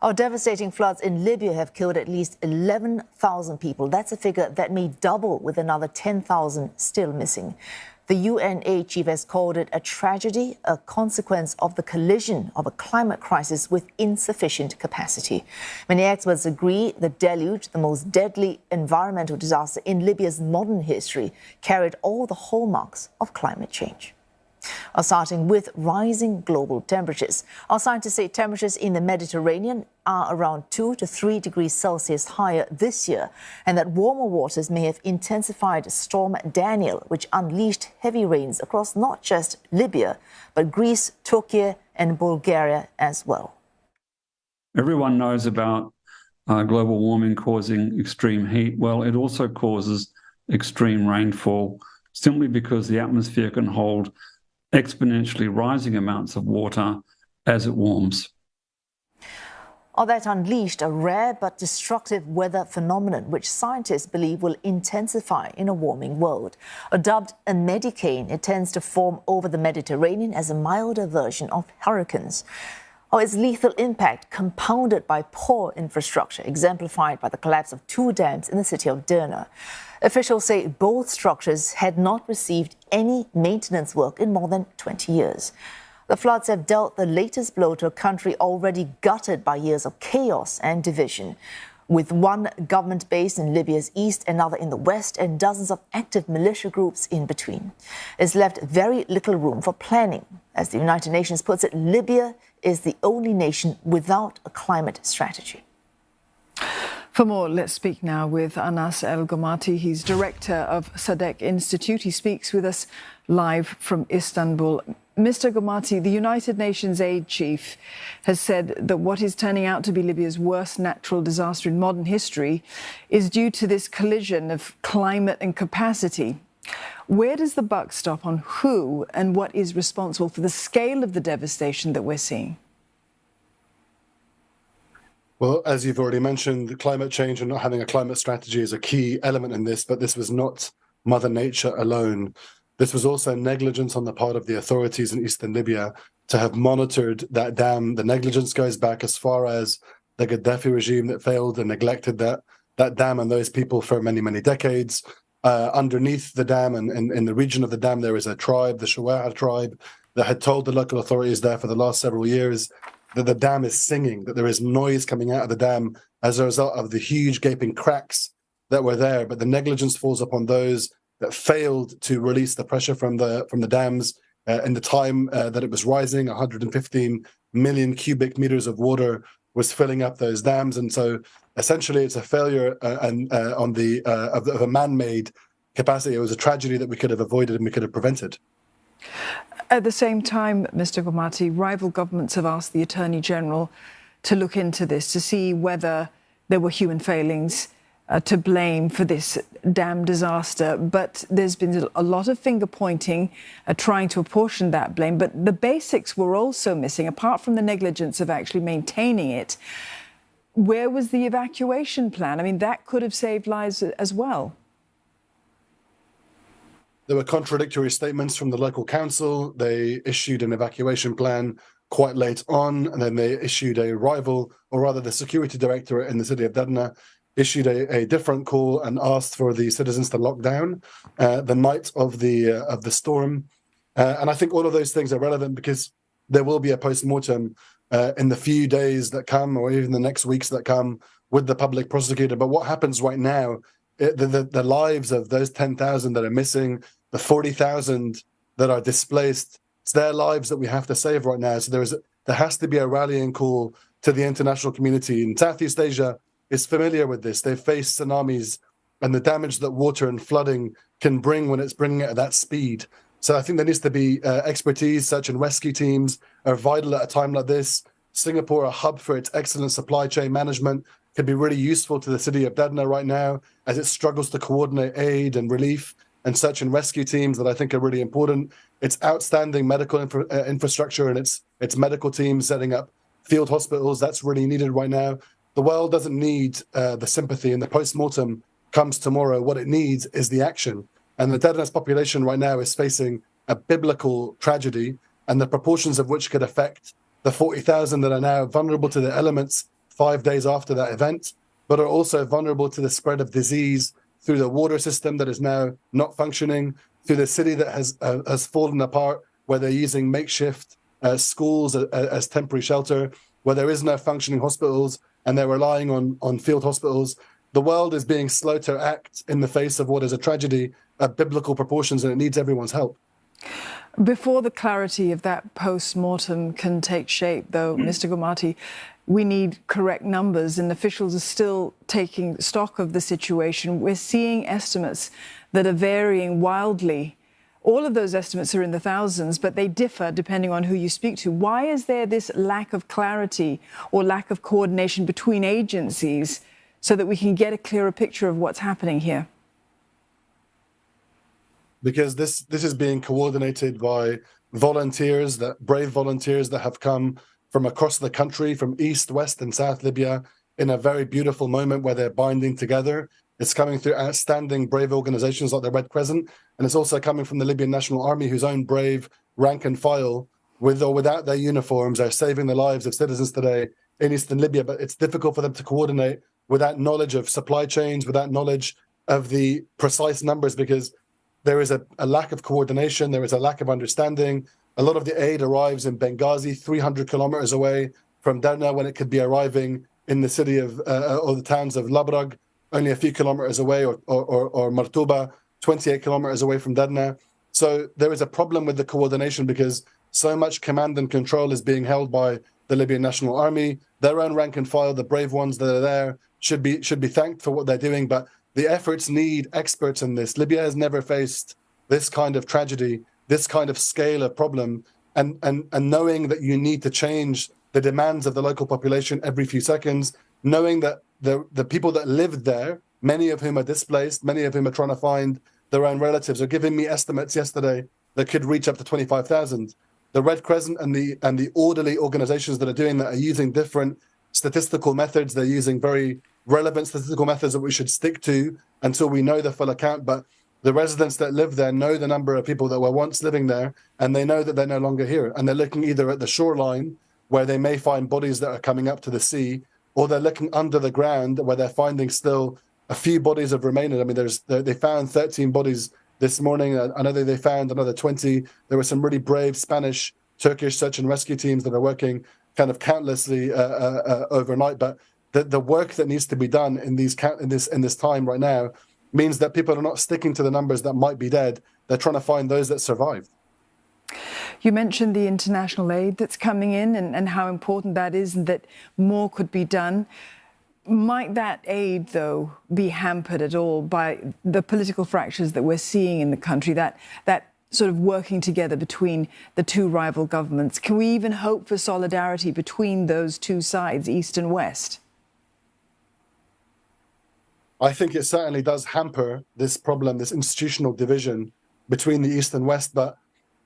Our devastating floods in Libya have killed at least 11,000 people. That's a figure that may double, with another 10,000 still missing. The UN chief has called it a tragedy, a consequence of the collision of a climate crisis with insufficient capacity. Many experts agree the deluge, the most deadly environmental disaster in Libya's modern history, carried all the hallmarks of climate change. Starting with rising global temperatures. Our scientists say temperatures in the Mediterranean are around 2 to 3 degrees Celsius higher this year, and that warmer waters may have intensified Storm Daniel, which unleashed heavy rains across not just Libya, but Greece, Turkey and Bulgaria as well. Everyone knows about global warming causing extreme heat. Well, it also causes extreme rainfall, simply because the atmosphere can hold exponentially rising amounts of water as it warms. That unleashed a rare but destructive weather phenomenon, which scientists believe will intensify in a warming world. Dubbed a medicane, it tends to form over the Mediterranean as a milder version of hurricanes. Its lethal impact compounded by poor infrastructure, exemplified by the collapse of 2 dams in the city of Derna. Officials say both structures had not received any maintenance work in more than 20 years. The floods have dealt the latest blow to a country already gutted by years of chaos and division, with one government base in Libya's east, another in the west, and dozens of active militia groups in between. It's left very little room for planning. As the United Nations puts it, Libya is the only nation without a climate strategy. For more, let's speak now with Anas El Gomati. He's director of Sadek Institute. He speaks with us live from Istanbul. Mr. Gomati, the United Nations aid chief has said that what is turning out to be Libya's worst natural disaster in modern history is due to this collision of climate and capacity. Where does the buck stop on who and what is responsible for the scale of the devastation that we're seeing? Well, as you've already mentioned, climate change and not having a climate strategy is a key element in this, but this was not Mother Nature alone. This was also negligence on the part of the authorities in eastern Libya to have monitored that dam. The negligence goes back as far as the Gaddafi regime that failed and neglected that dam and those people for many, many decades. Underneath the dam and in the region of the dam, there is a tribe, the Shawa'a tribe, that had told the local authorities there for the last several years that the dam is singing, that there is noise coming out of the dam as a result of the huge gaping cracks that were there. But the negligence falls upon those that failed to release the pressure from the dams in the time that it was rising. 115 million cubic meters of water was filling up those dams, and so essentially it's a failure of a man-made capacity. It was a tragedy that we could have avoided and we could have prevented. At the same time, Mr. Gomati, rival governments have asked the Attorney General to look into this, to see whether there were human failings to blame for this dam disaster. But there's been a lot of finger-pointing, trying to apportion that blame. But the basics were also missing, apart from the negligence of actually maintaining it. Where was the evacuation plan? I mean, that could have saved lives as well. There were contradictory statements from the local council. They issued an evacuation plan quite late on, and then they issued a rival, or rather the security director in the city of Derna, issued a different call and asked for the citizens to lock down the night of the storm. And I think all of those things are relevant because there will be a post-mortem in the few days that come, or even the next weeks that come, with the public prosecutor. But what happens right now, the lives of those 10,000 that are missing, the 40,000 that are displaced, it's their lives that we have to save right now. So there has to be a rallying call to the international community. And Southeast Asia is familiar with this. They've faced tsunamis and the damage that water and flooding can bring when it's bringing it at that speed. So I think there needs to be expertise. Search and rescue teams are vital at a time like this. Singapore, a hub for its excellent supply chain management, could be really useful to the city of Derna right now as it struggles to coordinate aid and relief and search and rescue teams that I think are really important. It's outstanding medical infrastructure and its medical teams setting up field hospitals. That's really needed right now. The world doesn't need the sympathy, and the post-mortem comes tomorrow. What it needs is the action. And the Derna's population right now is facing a biblical tragedy, and the proportions of which could affect the 40,000 that are now vulnerable to the elements 5 days after that event, but are also vulnerable to the spread of disease through the water system that is now not functioning, through the city that has fallen apart, where they're using makeshift schools as temporary shelter, where there is no functioning hospitals, and they're relying on field hospitals. The world is being slow to act in the face of what is a tragedy of biblical proportions, and it needs everyone's help. Before the clarity of that post-mortem can take shape, though, Mr. Gomati, we need correct numbers, and officials are still taking stock of the situation. We're seeing estimates that are varying wildly. All of those estimates are in the thousands, but they differ depending on who you speak to. Why is there this lack of clarity or lack of coordination between agencies so that we can get a clearer picture of what's happening here? Because this is being coordinated by volunteers, brave volunteers that have come from across the country, from East, West, and South Libya, in a very beautiful moment where they're binding together. It's coming through outstanding, brave organizations like the Red Crescent, and it's also coming from the Libyan National Army, whose own brave rank and file, with or without their uniforms, are saving the lives of citizens today in Eastern Libya. But it's difficult for them to coordinate without knowledge of supply chains, without knowledge of the precise numbers, because there is a lack of coordination, there is a lack of understanding. A lot of the aid arrives in Benghazi, 300 kilometers away from Derna, when it could be arriving in the city of, or the towns of Labrag, only a few kilometers away, or Martuba, 28 kilometers away from Derna. So there is a problem with the coordination, because so much command and control is being held by the Libyan National Army. Their own rank and file, the brave ones that are there, should be thanked for what they're doing, but the efforts need experts in this. Libya has never faced this kind of tragedy, this kind of scale of problem, and knowing that you need to change the demands of the local population every few seconds, knowing that the people that lived there, many of whom are displaced, many of whom are trying to find their own relatives, are giving me estimates yesterday that could reach up to 25,000. The Red Crescent and the orderly organizations that are doing that are using different statistical methods. They're using very relevant statistical methods that we should stick to until we know the full account. But the residents that live there know the number of people that were once living there, and they know that they're no longer here. And they're looking either at the shoreline, where they may find bodies that are coming up to the sea, or they're looking under the ground, where they're finding still a few bodies have remained. I mean, they found 13 bodies this morning. I know that they found another 20. There were some really brave Spanish, Turkish search and rescue teams that are working kind of countlessly overnight. But the work that needs to be done in this time right now means that people are not sticking to the numbers that might be dead. They're trying to find those that survived. You mentioned the international aid that's coming in and how important that is, and that more could be done. Might that aid, though, be hampered at all by the political fractures that we're seeing in the country, that sort of working together between the two rival governments? Can we even hope for solidarity between those two sides, East and West? I think it certainly does hamper this problem, this institutional division between the East and West. But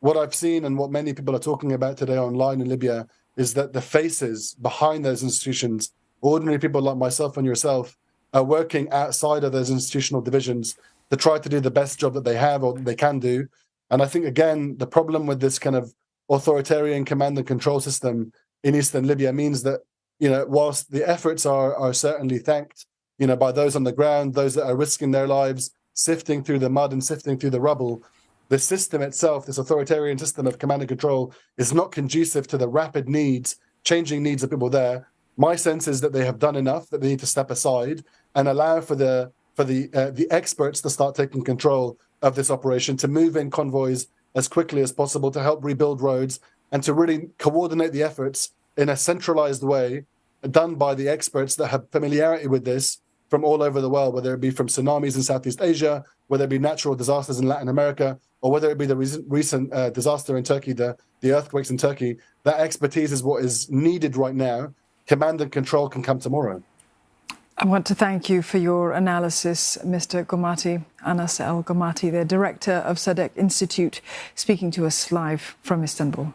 what I've seen and what many people are talking about today online in Libya is that the faces behind those institutions, ordinary people like myself and yourself, are working outside of those institutional divisions to try to do the best job that they have or that they can do. And I think, again, the problem with this kind of authoritarian command and control system in Eastern Libya means that, whilst the efforts are certainly thanked, by those on the ground, those that are risking their lives, sifting through the mud and sifting through the rubble, the system itself, this authoritarian system of command and control, is not conducive to the rapid changing needs of people there. My sense is that they have done enough, that they need to step aside and allow for the experts to start taking control of this operation, to move in convoys as quickly as possible, to help rebuild roads, and to really coordinate the efforts in a centralized way, done by the experts that have familiarity with this from all over the world, whether it be from tsunamis in Southeast Asia, whether it be natural disasters in Latin America, or whether it be the recent disaster in Turkey, the earthquakes in Turkey. That expertise is what is needed right now. Command and control can come tomorrow. I want to thank you for your analysis, Mr. Gomati, Anas El Gomati, the director of SADC Institute, speaking to us live from Istanbul.